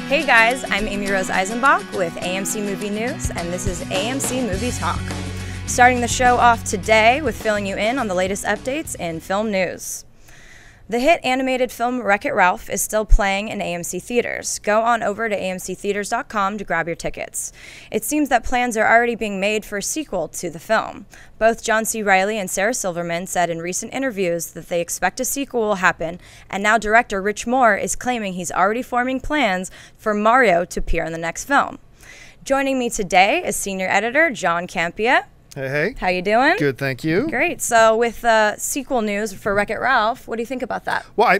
Hey guys, I'm Amy Rose Eisenbach with AMC Movie News, and this is AMC Movie Talk. Starting the show off today with filling you in on the latest updates in film news. The hit animated film WreckIt Ralph is still playing in AMC theaters. Go on over to amctheaters.com to grab your tickets. It seems that plans are already being made for a sequel to the film. Both John C. Reilly and Sarah Silverman said in recent interviews that they expect a sequel will happen, and now director Rich Moore is claiming he's already forming plans for Mario to appear in the next film. Joining me today is senior editor John Campea. Hey, hey. How you doing? Good, thank you. Great. So with sequel news for WreckIt Ralph, what do you think about that? Well,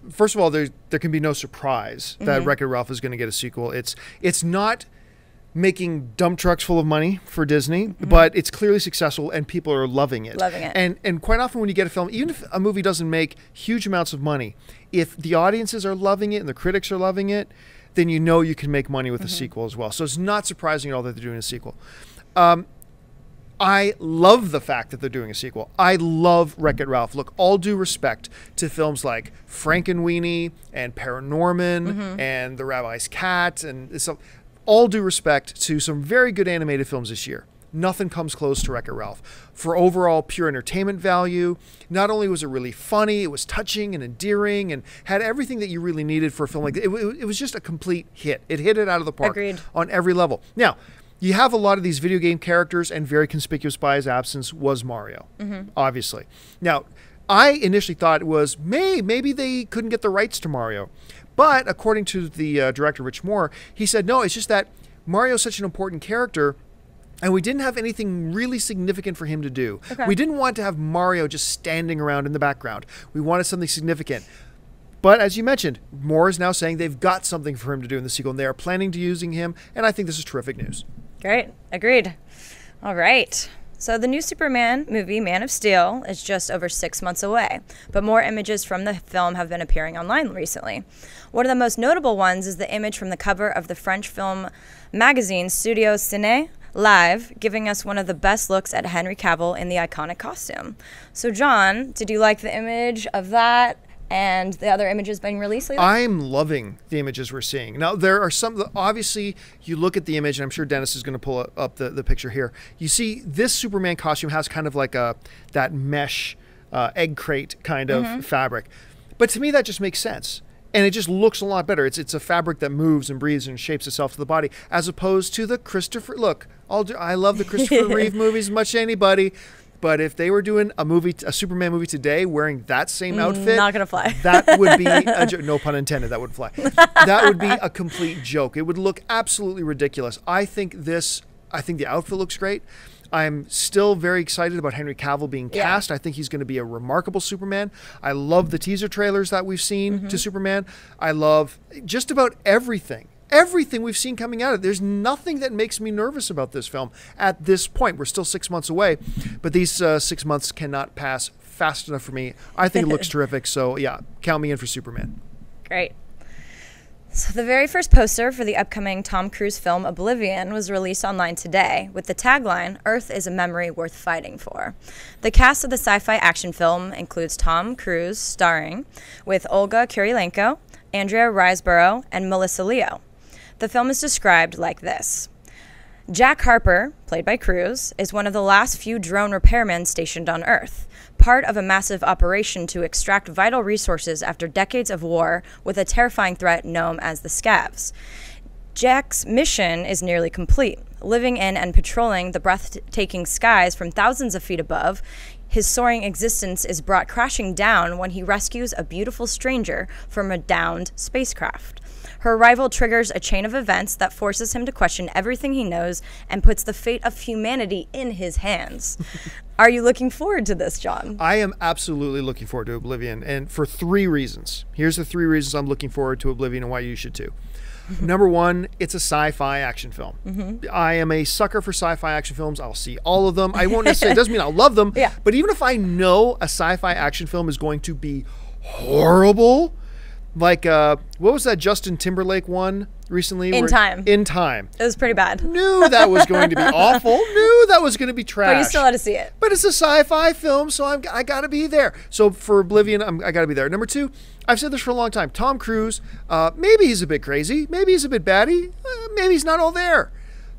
first of all, there can be no surprise that WreckIt Ralph is going to get a sequel. It's not making dump trucks full of money for Disney, but it's clearly successful and people are loving it. Loving it. And quite often when you get a film, even if a movie doesn't make huge amounts of money, if the audiences are loving it and the critics are loving it, then you know you can make money with a sequel as well. So it's not surprising at all that they're doing a sequel. I love the fact that they're doing a sequel. I love WreckIt Ralph. Look, all due respect to films like Frankenweenie and Paranorman and The Rabbi's Cat, and all due respect to some very good animated films this year. Nothing comes close to WreckIt Ralph. For overall pure entertainment value, not only was it really funny, it was touching and endearing and had everything that you really needed for a film like that. It was just a complete hit. It hit it out of the park. Agreed. On every level. Now, you have a lot of these video game characters, and very conspicuous by his absence was Mario, obviously. Now, I initially thought it was, maybe they couldn't get the rights to Mario. But according to the director, Rich Moore, he said, no, it's just that Mario's such an important character, and we didn't have anything really significant for him to do. Okay. We didn't want to have Mario just standing around in the background. We wanted something significant. But as you mentioned, Moore is now saying they've got something for him to do in the sequel, and they are planning to using him, and I think this is terrific news. Great. Agreed. All right. So the new Superman movie, Man of Steel, is just over 6 months away, but more images from the film have been appearing online recently. One of the most notable ones is the image from the cover of the French film magazine Studio Ciné Live, giving us one of the best looks at Henry Cavill in the iconic costume. So John, did you like the image of that and the other images being released lately? I'm loving the images we're seeing. Now, there are some, obviously, you look at the image, and I'm sure Dennis is going to pull up the picture here. You see this Superman costume has kind of like that mesh egg crate kind of fabric. But to me, that just makes sense. And it just looks a lot better. It's a fabric that moves and breathes and shapes itself to the body, as opposed to the Christopher, look, I love the Christopher Reeve movies as much as anybody. But if they were doing a Superman movie today wearing that same outfit, not gonna fly. That would be a joke. No pun intended. That would fly. That would be a complete joke. It would look absolutely ridiculous. I think the outfit looks great. I'm still very excited about Henry Cavill being cast. I think he's going to be a remarkable Superman. I love the teaser trailers that we've seen to Superman. I love just about everything. Everything we've seen coming out of it. There's nothing that makes me nervous about this film at this point. We're still 6 months away, but these 6 months cannot pass fast enough for me. I think it looks terrific. So yeah, count me in for Superman. Great. So the very first poster for the upcoming Tom Cruise film Oblivion was released online today with the tagline, "Earth is a memory worth fighting for." The cast of the sci-fi action film includes Tom Cruise starring with Olga Kurylenko, Andrea Riseborough, and Melissa Leo. The film is described like this. Jack Harper, played by Cruise, is one of the last few drone repairmen stationed on Earth, part of a massive operation to extract vital resources after decades of war with a terrifying threat known as the Scavs. Jack's mission is nearly complete. Living in and patrolling the breathtaking skies from thousands of feet above, his soaring existence is brought crashing down when he rescues a beautiful stranger from a downed spacecraft. Her arrival triggers a chain of events that forces him to question everything he knows and puts the fate of humanity in his hands. Are you looking forward to this, John? I am absolutely looking forward to Oblivion, and for 3 reasons. Here's the 3 reasons I'm looking forward to Oblivion and why you should too. Number 1, it's a sci-fi action film. I am a sucker for sci-fi action films. I'll see all of them. I won't necessarily, it doesn't mean I'll love them, but even if I know a sci-fi action film is going to be horrible, Like, what was that Justin Timberlake one recently? In Time. In Time. It was pretty bad. Knew that was going to be awful. Knew that was going to be trash. But you still had to see it. But it's a sci-fi film, so I got to be there. So for Oblivion, I got to be there. Number 2, I've said this for a long time. Tom Cruise, maybe he's a bit crazy. Maybe he's a bit batty. Maybe he's not all there.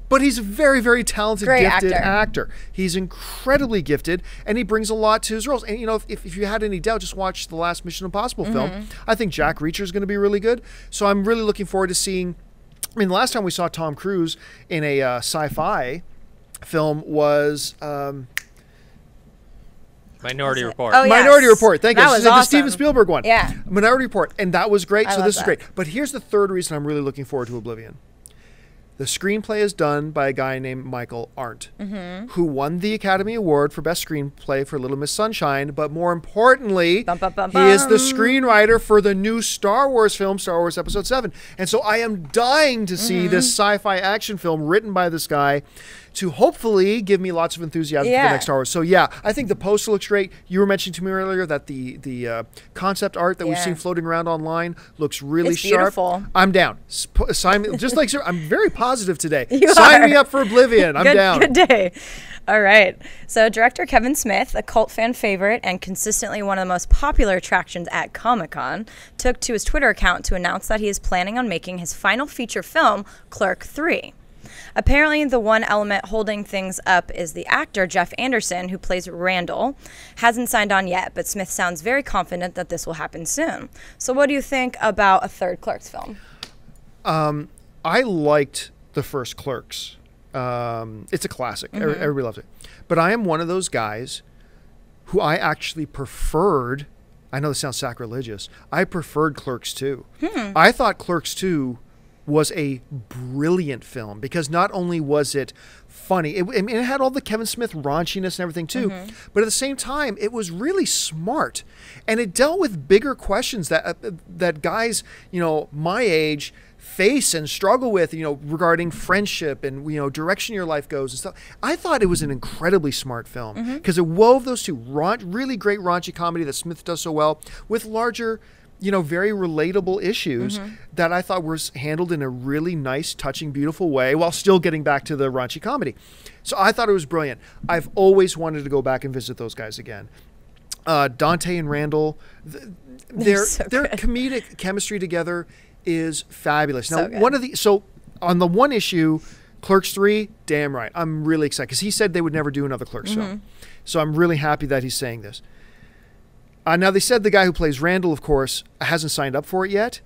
But he's a very, very talented, gifted actor. He's incredibly gifted, and he brings a lot to his roles. And, you know, if you had any doubt, just watch the last Mission Impossible film. I think Jack Reacher is going to be really good. So I'm really looking forward to seeing... I mean, the last time we saw Tom Cruise in a sci-fi film was... Minority Report. Oh, yes. Minority Report. Thank you. That was the awesome. Steven Spielberg one. Yeah. Minority Report. And that was great. So this is that. great. But here's the third reason I'm really looking forward to Oblivion. The screenplay is done by a guy named Michael Arndt, who won the Academy Award for Best Screenplay for Little Miss Sunshine. But more importantly, he is the screenwriter for the new Star Wars film, Star Wars Episode 7. And so I am dying to see this sci-fi action film written by this guy to hopefully give me lots of enthusiasm for the next Star Wars. So yeah, I think the poster looks great. You were mentioning to me earlier that the concept art that we've seen floating around online looks really sharp. Beautiful. I'm down. Sign me, just like Sarah, I'm very positive today. You Sign are. me up for Oblivion. I'm down. Good day. All right. So director Kevin Smith, a cult fan favorite and consistently one of the most popular attractions at Comic-Con, took to his Twitter account to announce that he is planning on making his final feature film, Clerks III. Apparently, the one element holding things up is the actor Jeff Anderson, who plays Randall. Hasn't signed on yet, but Smith sounds very confident that this will happen soon. So what do you think about a third Clerks film? I liked the first Clerks. It's a classic. Everybody loves it. But I am one of those guys who I actually preferred. I know this sounds sacrilegious. I preferred Clerks 2. I thought Clerks 2 was a brilliant film because not only was it funny, it had all the Kevin Smith raunchiness and everything too, but at the same time, it was really smart, and it dealt with bigger questions that guys, you know, my age face and struggle with, you know, regarding friendship and, you know, direction your life goes and stuff. I thought it was an incredibly smart film because it wove those two really great raunchy comedy that Smith does so well with larger, you know, very relatable issues that I thought were handled in a really nice, touching, beautiful way while still getting back to the raunchy comedy. So I thought it was brilliant. I've always wanted to go back and visit those guys again. Dante and Randall, their comedic chemistry together is fabulous. Now, so on the one issue, Clerks 3, damn right. I'm really excited because he said they would never do another Clerks film. So I'm really happy that he's saying this. Now, they said the guy who plays Randall, of course, hasn't signed up for it yet.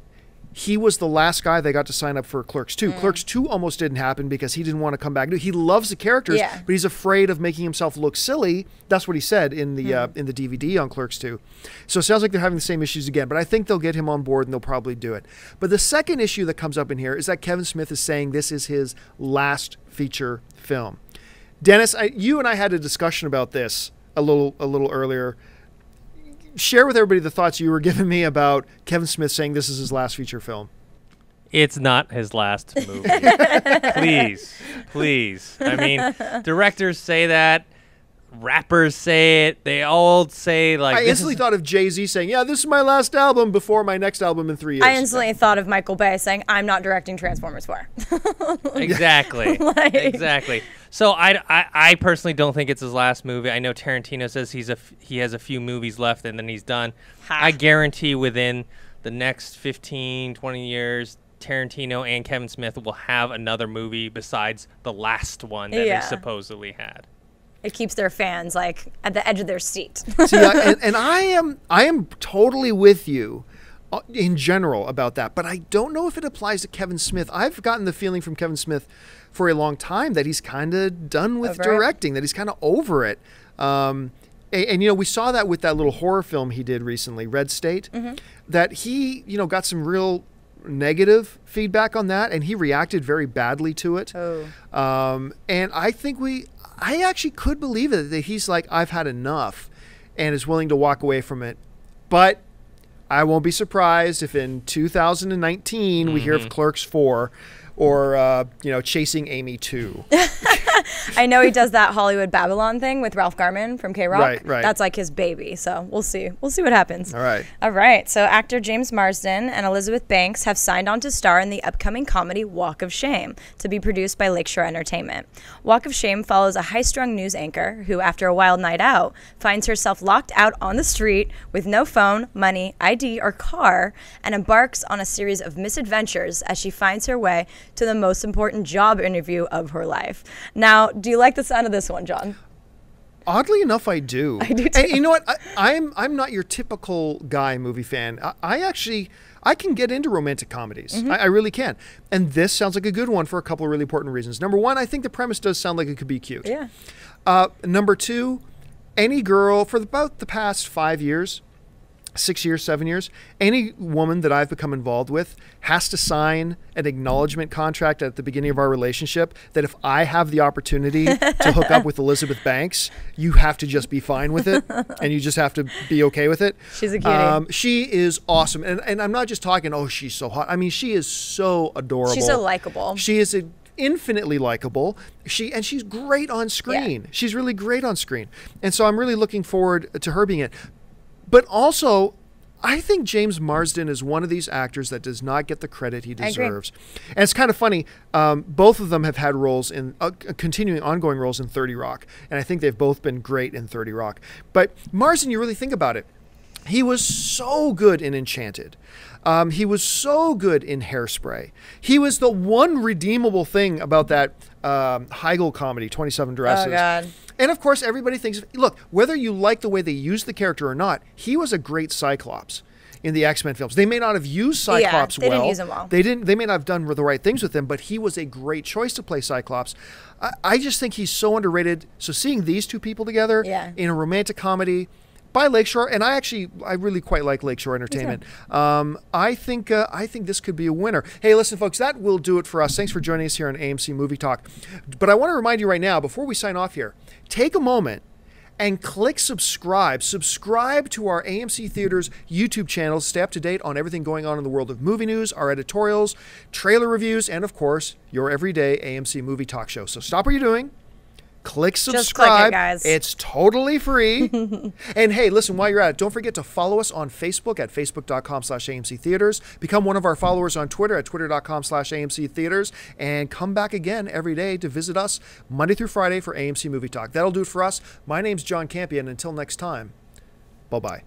He was the last guy they got to sign up for Clerks 2. Clerks 2 almost didn't happen because he didn't want to come back. He loves the characters, but he's afraid of making himself look silly. That's what he said in the DVD on Clerks 2. So it sounds like they're having the same issues again, but I think they'll get him on board and they'll probably do it. But the second issue that comes up in here is that Kevin Smith is saying this is his last feature film. Dennis, you and I had a discussion about this a little earlier. Share with everybody the thoughts you were giving me about Kevin Smith saying this is his last feature film. It's not his last movie. Please. I mean, directors say that. Rappers say it. They all say, like... I instantly thought of Jay-Z saying, yeah, this is my last album before my next album in 3 years. I instantly thought of Michael Bay saying, I'm not directing Transformers 4. Exactly. Exactly. So I personally don't think it's his last movie. I know Tarantino says he has a few movies left and then he's done. I guarantee within the next 15, 20 years, Tarantino and Kevin Smith will have another movie besides the last one that they supposedly had. It keeps their fans like at the edge of their seat. See, and I am totally with you in general about that, but I don't know if it applies to Kevin Smith. I've gotten the feeling from Kevin Smith for a long time that he's kind of done with directing, that he's kind of over it. And you know, we saw that with that little horror film he did recently, Red State, that he, you know, got some real negative feedback on that, and he reacted very badly to it. And I think I actually could believe it, that he's like, I've had enough, and is willing to walk away from it. But I won't be surprised if in 2019 we hear of Clerks 4, or Chasing Amy 2. I know he does that Hollywood Babylon thing with Ralph Garman from K-Rock. Right. That's like his baby. So we'll see. We'll see what happens. All right. So actor James Marsden and Elizabeth Banks have signed on to star in the upcoming comedy Walk of Shame, to be produced by Lakeshore Entertainment. Walk of Shame follows a high-strung news anchor who, after a wild night out, finds herself locked out on the street with no phone, money, ID, or car, and embarks on a series of misadventures as she finds her way to the most important job interview of her life. Now, do you like the sound of this one, John? Oddly enough, I do. I do too. And you know what? I'm not your typical guy movie fan. I can get into romantic comedies. I really can. And this sounds like a good one for a couple of really important reasons. Number one, I think the premise does sound like it could be cute. Yeah. Number two, any girl for about the past 5 years, 6 years, 7 years, any woman that I've become involved with has to sign an acknowledgement contract at the beginning of our relationship that if I have the opportunity to hook up with Elizabeth Banks, you have to just be fine with it, and you just have to be okay with it. She's a cutie. She is awesome. And I'm not just talking, oh, she's so hot. I mean, she is so adorable. She's so likable. She is infinitely likable. She's great on screen. Yeah. She's really great on screen. And so I'm really looking forward to her being it. But also, I think James Marsden is one of these actors that does not get the credit he deserves. And it's kind of funny. Both of them have had roles in continuing ongoing roles in 30 Rock. And I think they've both been great in 30 Rock. But Marsden, you really think about it. He was so good in Enchanted. He was so good in Hairspray. He was the one redeemable thing about that Heigl comedy, 27 Dresses. Oh, God. And of course, everybody thinks, look, whether you like the way they used the character or not, he was a great Cyclops in the X-Men films. They may not have used Cyclops well. They didn't use him well. They may not have done the right things with him, but he was a great choice to play Cyclops. I just think he's so underrated. So seeing these two people together in a romantic comedy by Lakeshore, and I really quite like Lakeshore Entertainment. I think this could be a winner. Hey, listen, folks, that will do it for us. Thanks for joining us here on AMC Movie Talk. But I want to remind you right now, before we sign off here, take a moment and click subscribe. Subscribe to our AMC Theaters YouTube channel. Stay up to date on everything going on in the world of movie news, our editorials, trailer reviews, and of course, your everyday AMC Movie Talk show. So stop what you're doing. Click subscribe. Just click it, guys. It's totally free. And hey, listen, while you're at it, don't forget to follow us on Facebook at facebook.com/AMC Theaters. Become one of our followers on Twitter at twitter.com/AMC Theaters. And come back again every day to visit us Monday through Friday for AMC Movie Talk. That'll do it for us. My name's John Campion. Until next time, bye-bye.